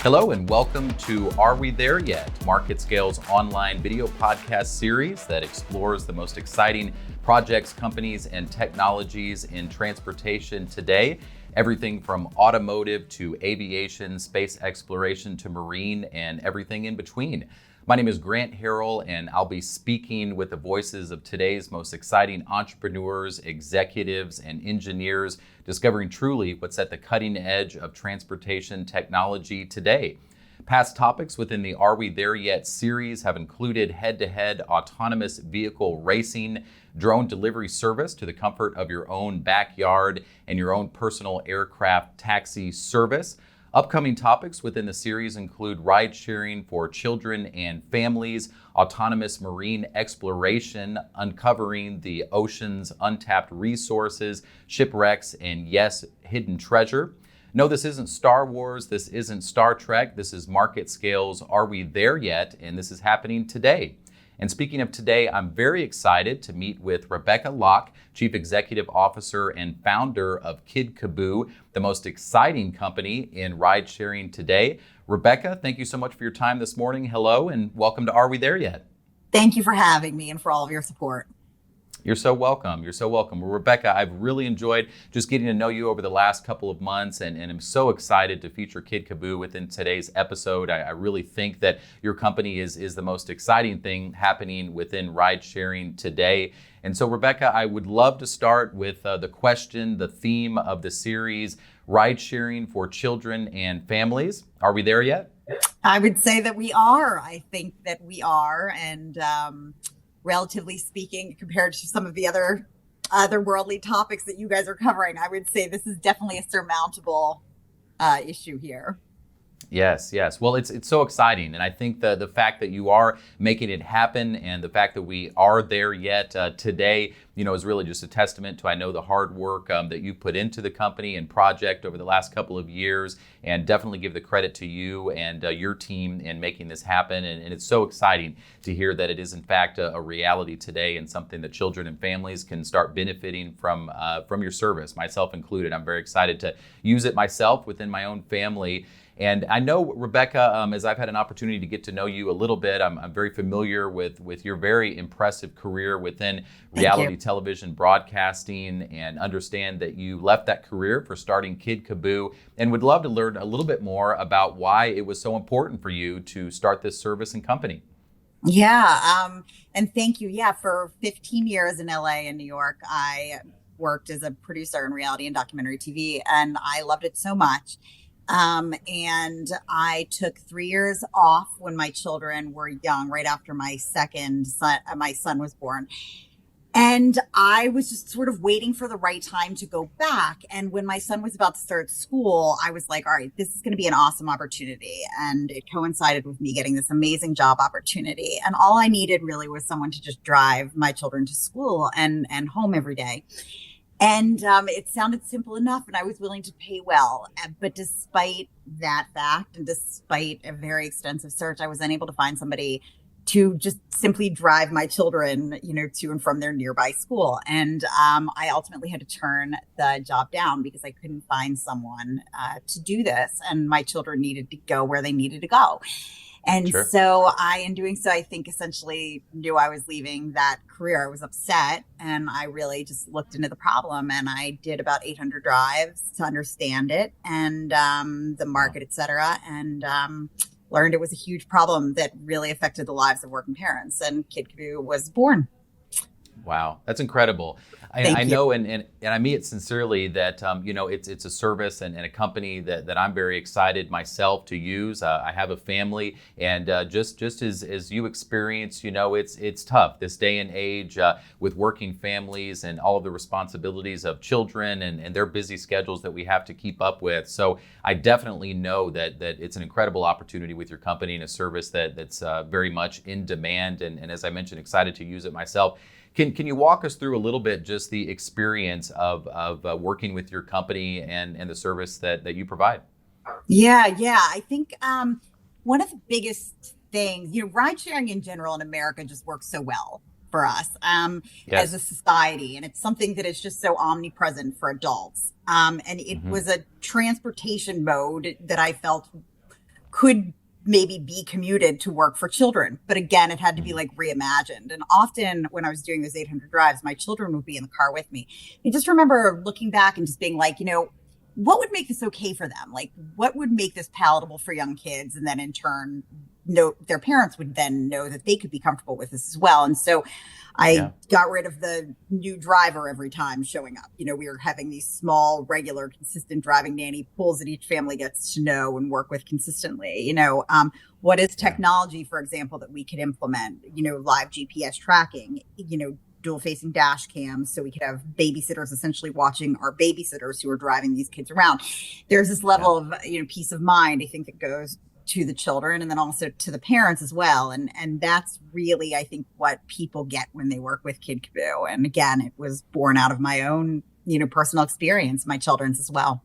Hello and welcome to Are We There Yet? MarketScale's online video podcast series that explores the most exciting projects, companies, and technologies in transportation today. Everything from automotive to aviation, space exploration to marine, and everything in between. My name is Grant Harrell, and I'll be speaking with the voices of today's most exciting entrepreneurs, executives, and engineers, discovering truly what's at the cutting edge of transportation technology today. Past topics within the Are We There Yet series have included head-to-head autonomous vehicle racing, drone delivery service to the comfort of your own backyard, and your own personal aircraft taxi service. Upcoming topics within the series include ride-sharing for children and families, autonomous marine exploration, uncovering the ocean's untapped resources, shipwrecks, and yes, hidden treasure. No, this isn't Star Wars, this isn't Star Trek, this is MarketScale's Are We There Yet? And this is happening today. And speaking of today, I'm very excited to meet with Rebecca Locke, Chief Executive Officer and founder of Kidcaboo, the most exciting company in ride-sharing today. Rebecca, thank you so much for your time this morning. Hello, and welcome to Are We There Yet? Thank you for having me and for all of your support. You're so welcome. You're so welcome. Well, Rebecca, I've really enjoyed just getting to know you over the last couple of months, and I'm so excited to feature Kidcaboo within today's episode. I really think that your company is the most exciting thing happening within ride sharing today. And so, Rebecca, I would love to start with the question, the theme of the series, ride sharing for children and families. Are we there yet? I would say that we are. I think that we are. And relatively speaking, compared to some of the otherworldly topics that you guys are covering, I would say this is definitely a surmountable issue here. Yes. Well, it's so exciting. And I think the fact that you are making it happen and the fact that we are there yet today, is really just a testament to, I know, the hard work that you put into the company and project over the last couple of years, and definitely give the credit to you and your team in making this happen. And it's so exciting to hear that it is, in fact, a reality today and something that children and families can start benefiting from your service, myself included. I'm very excited to use it myself within my own family. And I know, Rebecca, as I've had an opportunity to get to know you a little bit, I'm very familiar with your very impressive career within reality television broadcasting, and understand that you left that career for starting Kidcaboo, and would love to learn a little bit more about why it was so important for you to start this service and company. Yeah. And thank you. Yeah. For 15 years in LA and New York, I worked as a producer in reality and documentary TV, and I loved it so much. And I took 3 years off when my children were young, right after my son was born. And I was just sort of waiting for the right time to go back. And when my son was about to start school, I was like, all right, this is going to be an awesome opportunity. And it coincided with me getting this amazing job opportunity. And all I needed really was someone to just drive my children to school and home every day. And it sounded simple enough, and I was willing to pay well. But despite that fact, and despite a very extensive search, I was unable to find somebody to just simply drive my children, to and from their nearby school. And I ultimately had to turn the job down because I couldn't find someone to do this. And my children needed to go where they needed to go. And Sure. so in doing so, I think essentially knew I was leaving that career. I was upset, and I really just looked into the problem, and I did about 800 drives to understand it and the market, et cetera. And learned it was a huge problem that really affected the lives of working parents, and Kidcaboo was born. Wow, that's incredible. I know, and I mean it sincerely, that it's a service and a company that I'm very excited myself to use. I have a family, and just as you experience, it's tough this day and age with working families and all of the responsibilities of children and their busy schedules that we have to keep up with. So I definitely know that it's an incredible opportunity with your company and a service that's very much in demand. And as I mentioned, excited to use it myself. Can you walk us through a little bit just the experience of working with your company and the service that you provide? Yeah. I think one of the biggest things, ride sharing in general in America just works so well for us as a society. And it's something that is just so omnipresent for adults. And it was a transportation mode that I felt could maybe be commuted to work for children. But again, it had to be like reimagined. And often when I was doing those 800 drives, my children would be in the car with me. I just remember looking back and just being like, what would make this okay for them? Like, what would make this palatable for young kids? And then in turn, their parents would then know that they could be comfortable with this as well. And so I got rid of the new driver every time showing up. We were having these small, regular, consistent driving nanny pools that each family gets to know and work with consistently. What is technology, for example, that we could implement? Live GPS tracking, dual facing dash cams, so we could have babysitters essentially watching our babysitters who are driving these kids around. There's this level of peace of mind, I think, that goes to the children and then also to the parents as well. And that's really, I think, what people get when they work with Kidcaboo. And again, it was born out of my own, personal experience, my children's as well.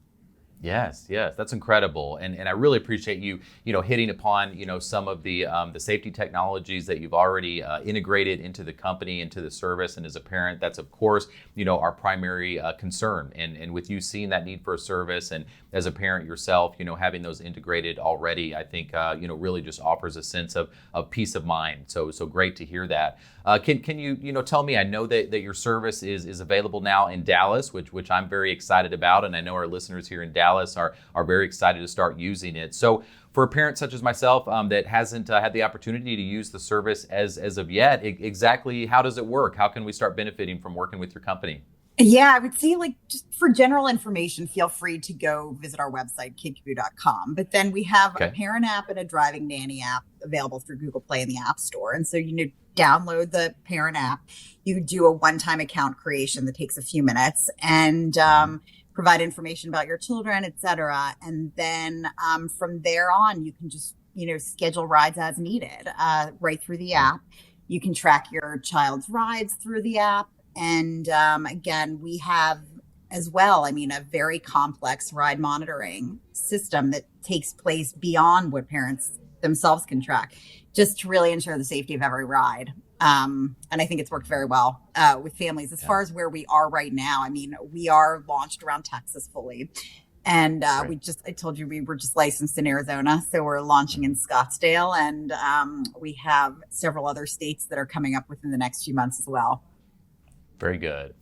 Yes, that's incredible, and I really appreciate you hitting upon some of the safety technologies that you've already integrated into the company, into the service, and as a parent, that's of course our primary concern. And with you seeing that need for a service, and as a parent yourself, having those integrated already, I think really just offers a sense of peace of mind. So great to hear that. Can you tell me? I know that your service is available now in Dallas, which I'm very excited about, and I know our listeners here in Dallas are very excited to start using it. So for a parent such as myself that hasn't had the opportunity to use the service as of yet, exactly how does it work? How can we start benefiting from working with your company? Yeah, I would say, just for general information, feel free to go visit our website, kidcaboo.com. But then we have a parent app and a driving nanny app available through Google Play in the App Store. And so you download the parent app, you do a one-time account creation that takes a few minutes, and provide information about your children, et cetera. And then from there on, you can just, schedule rides as needed right through the app. You can track your child's rides through the app. And again, we have as well, a very complex ride monitoring system that takes place beyond what parents themselves can track, just to really ensure the safety of every ride. And I think it's worked very well with families. As far as where we are right now, we are launched around Texas fully. And I told you we were just licensed in Arizona. So we're launching in Scottsdale. And we have several other states that are coming up within the next few months as well. Very good.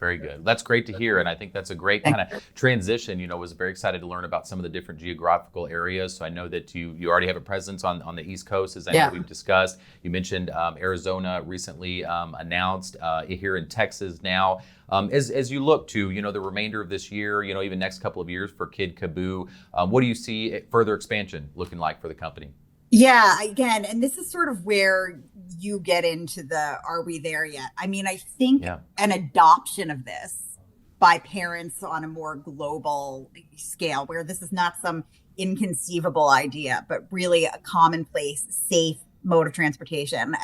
That's great to hear. And I think that's a great kind of transition. Was very excited to learn about some of the different geographical areas. So I know that you already have a presence on the East Coast, as I know we've discussed. You mentioned Arizona recently announced, here in Texas now. As you look to, the remainder of this year, even next couple of years for Kidcaboo, what do you see further expansion looking like for the company? Yeah, again, and this is sort of where you get into the, are we there yet? I think an adoption of this by parents on a more global scale, where this is not some inconceivable idea, but really a commonplace, safe mode of transportation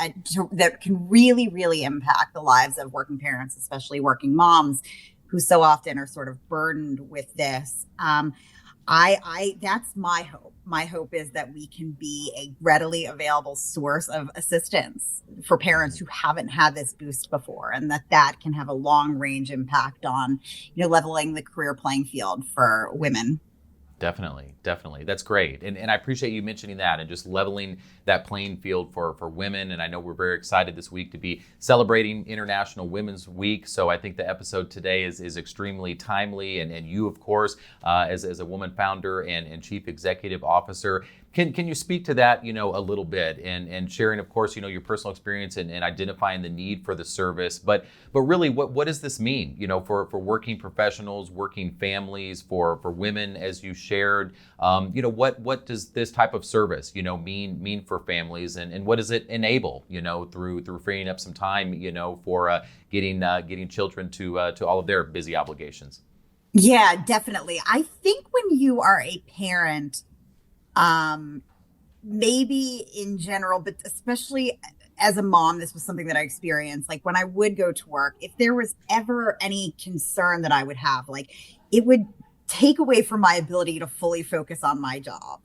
that can really, really impact the lives of working parents, especially working moms, who so often are sort of burdened with this. That's my hope. My hope is that we can be a readily available source of assistance for parents who haven't had this boost before, and that can have a long range impact on, leveling the career playing field for women. Definitely. That's great. And I appreciate you mentioning that and just leveling that playing field for women. And I know we're very excited this week to be celebrating International Women's Week. So I think the episode today is extremely timely. And you, of course, as a woman founder and chief executive officer, can you speak to that, a little bit and sharing, of course, your personal experience and identifying the need for the service. But really, what does this mean, for working professionals, working families, for women, as you shared? What does this type of service, mean for families, and what does it enable, through freeing up some time, for getting children to all of their busy obligations? Yeah, definitely. I think when you are a parent, maybe in general, but especially as a mom, this was something that I experienced. Like when I would go to work, if there was ever any concern that I would have, it would take away from my ability to fully focus on my job.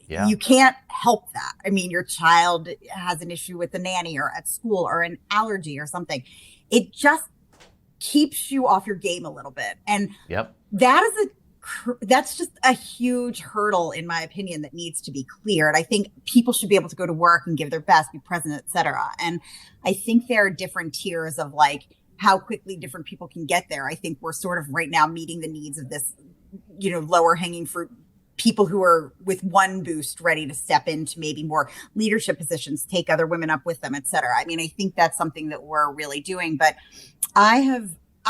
You can't help that. Your child has an issue with the nanny or at school or an allergy or something. It just keeps you off your game a little bit. And that is a that's just a huge hurdle, in my opinion, that needs to be cleared. I think people should be able to go to work and give their best, be present, et cetera. And I think there are different tiers of like how quickly different people can get there. I think we're sort of right now meeting the needs of this, lower hanging fruit people who are with one boost ready to step into maybe more leadership positions, take other women up with them, et cetera. I mean, I think that's something that we're really doing. But I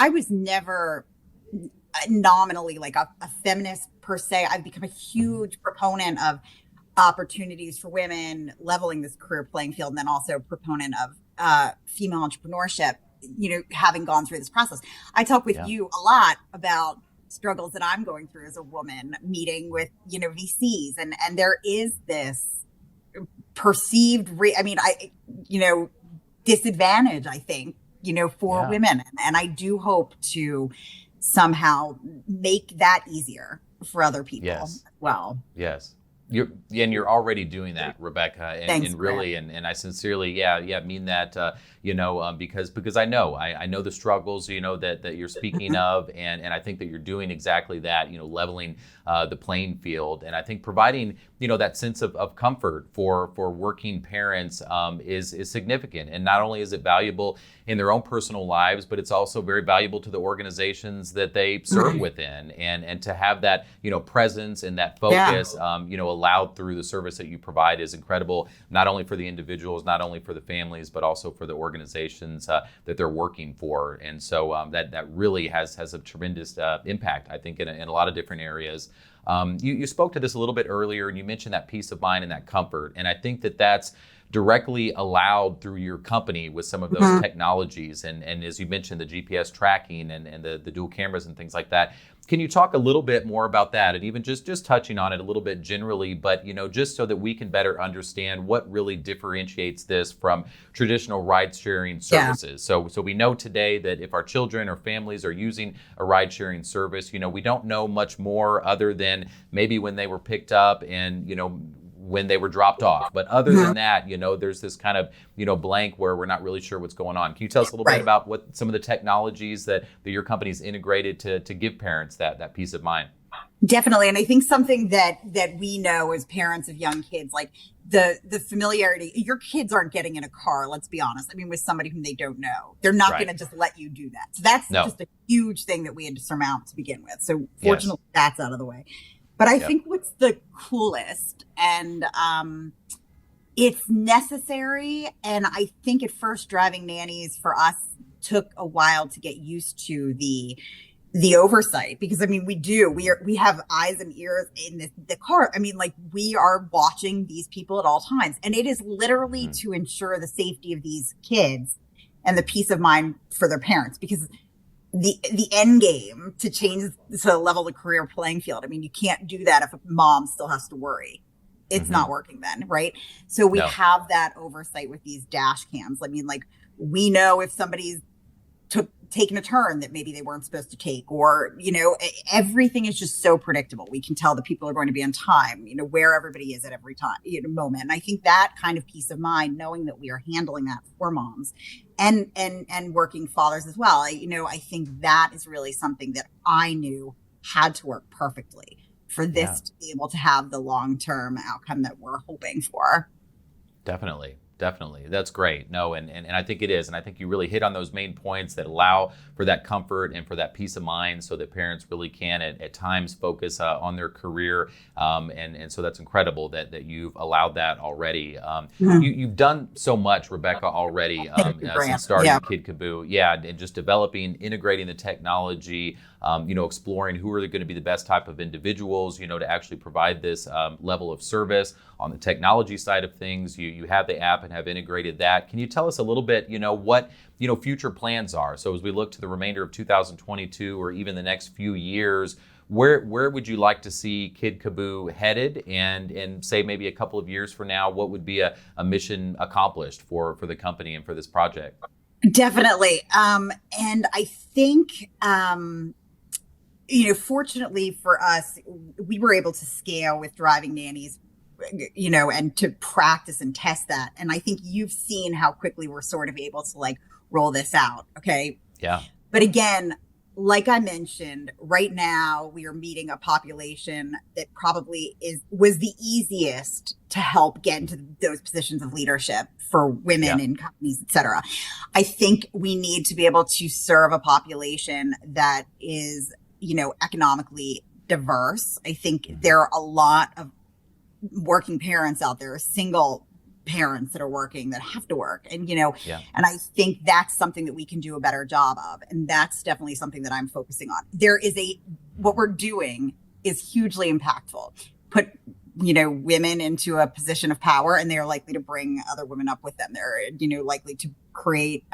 was never nominally like a feminist per se. I've become a huge proponent of opportunities for women, leveling this career playing field, and then also proponent of female entrepreneurship, having gone through this process. I talk with you a lot about struggles that I'm going through as a woman, meeting with, VCs. And there is this perceived, disadvantage, I think, for women. And I do hope to somehow make that easier for other people as well. Yes. You're already doing that, Rebecca, and really, and I sincerely, mean that, because I know the struggles, that you're speaking of, and I think that you're doing exactly that, leveling the playing field, and I think providing, that sense of comfort for working parents is significant, and not only is it valuable in their own personal lives, but it's also very valuable to the organizations that they serve within, and to have that, presence and that focus, allowed through the service that you provide is incredible, not only for the individuals, not only for the families, but also for the organizations that they're working for. And so that really has a tremendous impact, I think, in a lot of different areas. You spoke to this a little bit earlier, and you mentioned that peace of mind and that comfort. And I think that that's directly allowed through your company with some of those technologies. And as you mentioned, the GPS tracking and the dual cameras and things like that. Can you talk a little bit more about that, and even just touching on it a little bit generally, but just so that we can better understand what really differentiates this from traditional ride-sharing services? So we know today that if our children or families are using a ride-sharing service, we don't know much more other than maybe when they were picked up and when they were dropped off. But other than that, there's this kind of, blank where we're not really sure what's going on. Can you tell us a little bit about what some of the technologies that your company's integrated to give parents that peace of mind? Definitely. And I think something that we know as parents of young kids, like the familiarity, your kids aren't getting in a car, let's be honest. I mean, with somebody whom they don't know, they're not going to just let you do that. So that's just a huge thing that we had to surmount to begin with. So fortunately, that's out of the way. But I think what's the coolest, and it's necessary, and I think at first driving nannies for us took a while to get used to the oversight, because I mean we have eyes and ears in the car. I mean, like, we are watching these people at all times, and it is literally to ensure the safety of these kids and the peace of mind for their parents, because the end game to change to level the career playing field. I mean, you can't do that if a mom still has to worry. It's not working then, right? So we have that oversight with these dash cams. I mean, like, we know if somebody's taken a turn that maybe they weren't supposed to take, or, everything is just so predictable. We can tell that people are going to be on time, where everybody is at every time, moment. And I think that kind of peace of mind, knowing that we are handling that for moms and working fathers as well. I think that is really something that I knew had to work perfectly for this to be able to have the long-term outcome that we're hoping for. Definitely. That's great. No, and I think it is. And I think you really hit on those main points that allow for that comfort and for that peace of mind, so that parents really can at times focus on their career. And so that's incredible that you've allowed that already. You've done so much, Rebecca, already since starting Kidcaboo. And just developing, integrating the technology, exploring who are going to be the best type of individuals, to actually provide this level of service. On the technology side of things, you have the app and have integrated that. Can you tell us a little bit, what future plans are? So as we look to the remainder of 2022, or even the next few years, where would you like to see Kidcaboo headed? And say maybe a couple of years from now, what would be a mission accomplished for the company and for this project? Definitely. And I think, fortunately for us, we were able to scale with driving nannies, and to practice and test that. And I think you've seen how quickly we're sort of able to like roll this out. Okay. Yeah. But again, like I mentioned, right now we are meeting a population that probably was the easiest to help get into those positions of leadership for women Yeah. in companies, et cetera. I think we need to be able to serve a population that is, economically diverse. I think there are a lot of working parents out there, single parents that are working, that have to work. And, Yeah. and I think that's something that we can do a better job of. And that's definitely something that I'm focusing on. What we're doing is hugely impactful. Put, women into a position of power, and they're likely to bring other women up with them. They're, likely to create,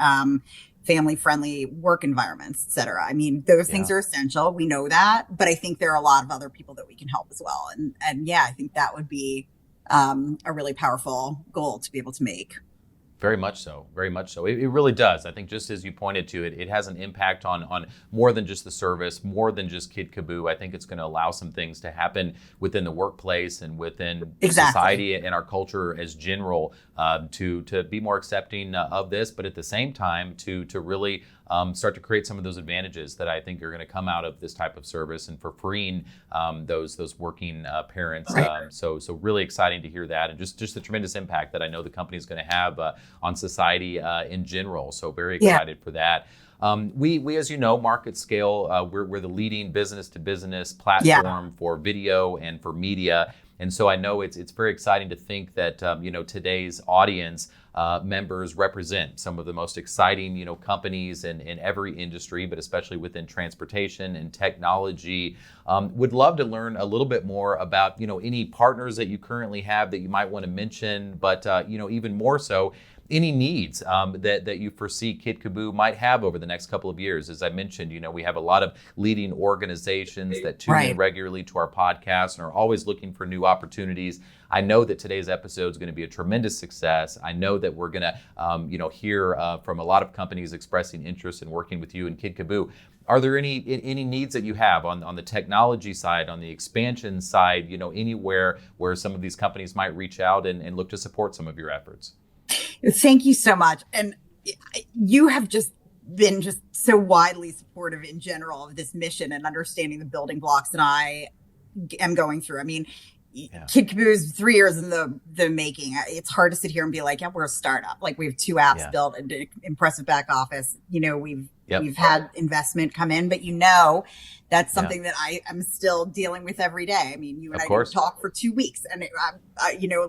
family-friendly work environments, et cetera. I mean, those things are essential. We know that, but I think there are a lot of other people that we can help as well. And yeah, I think that would be a really powerful goal to be able to make. Very much so. Very much so. It really does. I think just as you pointed to it, it has an impact on more than just the service, more than just Kidcaboo. I think it's going to allow some things to happen within the workplace and within society and our culture as general to be more accepting of this, but at the same time to really start to create some of those advantages that I think are going to come out of this type of service and for freeing those working parents. Right. So really exciting to hear that, and just the tremendous impact that I know the company is going to have on society in general. So very excited for that. We, as you know, market scale, we're the leading business to business platform for video and for media. And so I know it's very exciting to think that, today's audience members represent some of the most exciting, companies in every industry, but especially within transportation and technology. Would love to learn a little bit more about, any partners that you currently have that you might want to mention, but, even more so, any needs that you foresee Kidcaboo might have over the next couple of years. As I mentioned, we have a lot of leading organizations that tune in regularly to our podcast and are always looking for new opportunities. I know that today's episode is going to be a tremendous success. I know that we're going to, hear from a lot of companies expressing interest in working with you and Kidcaboo. Are there any needs that you have on the technology side, on the expansion side, anywhere where some of these companies might reach out and look to support some of your efforts? Thank you so much. And you have just been so widely supportive in general of this mission and understanding the building blocks that I am going through. I mean, Kidcaboo is 3 years in the making. It's hard to sit here and be like, we're a startup. Like, we have 2 apps built, an impressive back office. We've had investment come in, but that's something that I am still dealing with every day. I mean, you and I didn't talk for 2 weeks, and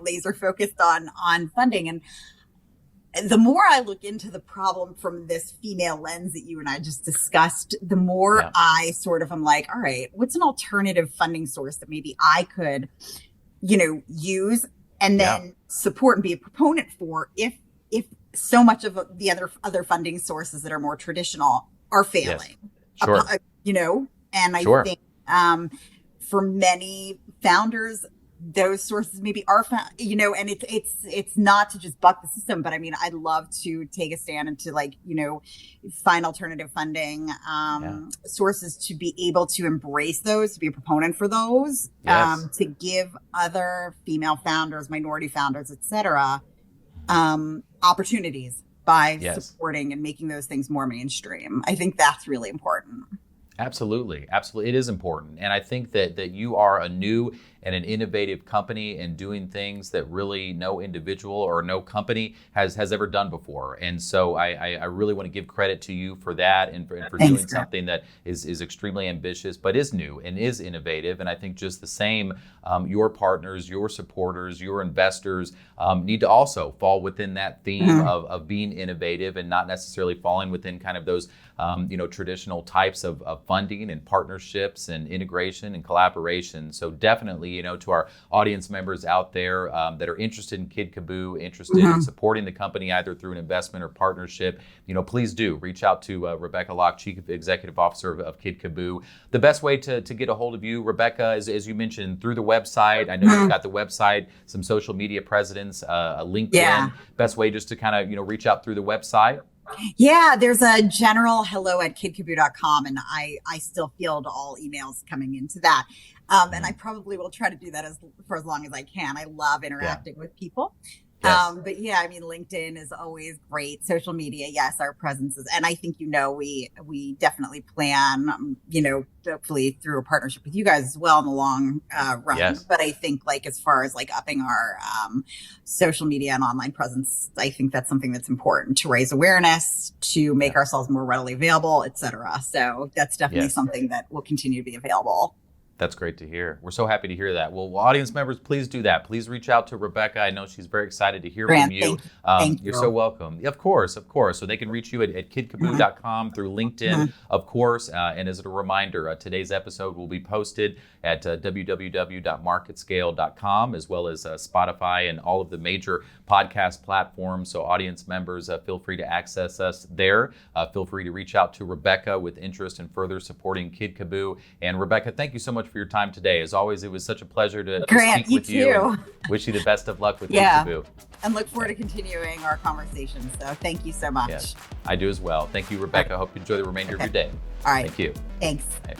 laser focused on funding. And the more I look into the problem from this female lens that you and I just discussed, the more I sort of am like, all right, what's an alternative funding source that maybe I could, use and then support and be a proponent for if so much of the other funding sources that are more traditional are failing. Yes. Sure. And I think for many founders, those sources maybe are found, and it's not to just buck the system, but I mean, I'd love to take a stand and to find alternative funding sources to be able to embrace those, to be a proponent for those, to give other female founders, minority founders, et cetera, opportunities by supporting and making those things more mainstream. I think that's really important. Absolutely. It is important. And I think that you are a new and an innovative company and doing things that really no individual or no company has ever done before. And so I really want to give credit to you for that and for doing something that is extremely ambitious, but is new and is innovative. And I think just the same, your partners, your supporters, your investors need to also fall within that theme of being innovative and not necessarily falling within kind of those traditional types of funding and partnerships and integration and collaboration. So definitely, to our audience members out there that are interested in Kidcaboo, interested in supporting the company either through an investment or partnership, please do reach out to Rebecca Locke, Chief Executive Officer of Kidcaboo. The best way to get a hold of you, Rebecca, is, as you mentioned, through the website. I know you've got the website, some social media presence, a LinkedIn. Yeah. Best way just to kind of, reach out through the website. Yeah, there's a general hello@kidcaboo.com, and I still field all emails coming into that. And I probably will try to do that for as long as I can. I love interacting with people. Yes. But yeah, I mean, LinkedIn is always great. Social media, yes, our presence is, and I think we definitely plan, hopefully through a partnership with you guys as well in the long run. Yes. But I think like as far as like upping our social media and online presence, I think that's something that's important to raise awareness, to make Yeah. ourselves more readily available, et cetera. So that's definitely Yes. something that will continue to be available. That's great to hear. We're so happy to hear that. Well, audience members, please do that. Please reach out to Rebecca. I know she's very excited to hear from Grant, you. thank You're you. so welcome. Yeah, of course, of course. So they can reach you at kidkaboo.com through LinkedIn, of course. And as a reminder, today's episode will be posted at www.marketscale.com, as well as Spotify and all of the major podcast platforms. So audience members, feel free to access us there. Feel free to reach out to Rebecca with interest in further supporting Kidcaboo. And Rebecca, thank you so much for your time today. As always, it was such a pleasure to Grant, speak with you. too. And wish you the best of luck with Yeah. Kidcaboo. And look forward to continuing our conversation. So thank you so much. Yes, I do as well. Thank you, Rebecca. I hope you enjoy the remainder of your day. All right. Thank you. Thanks. Bye.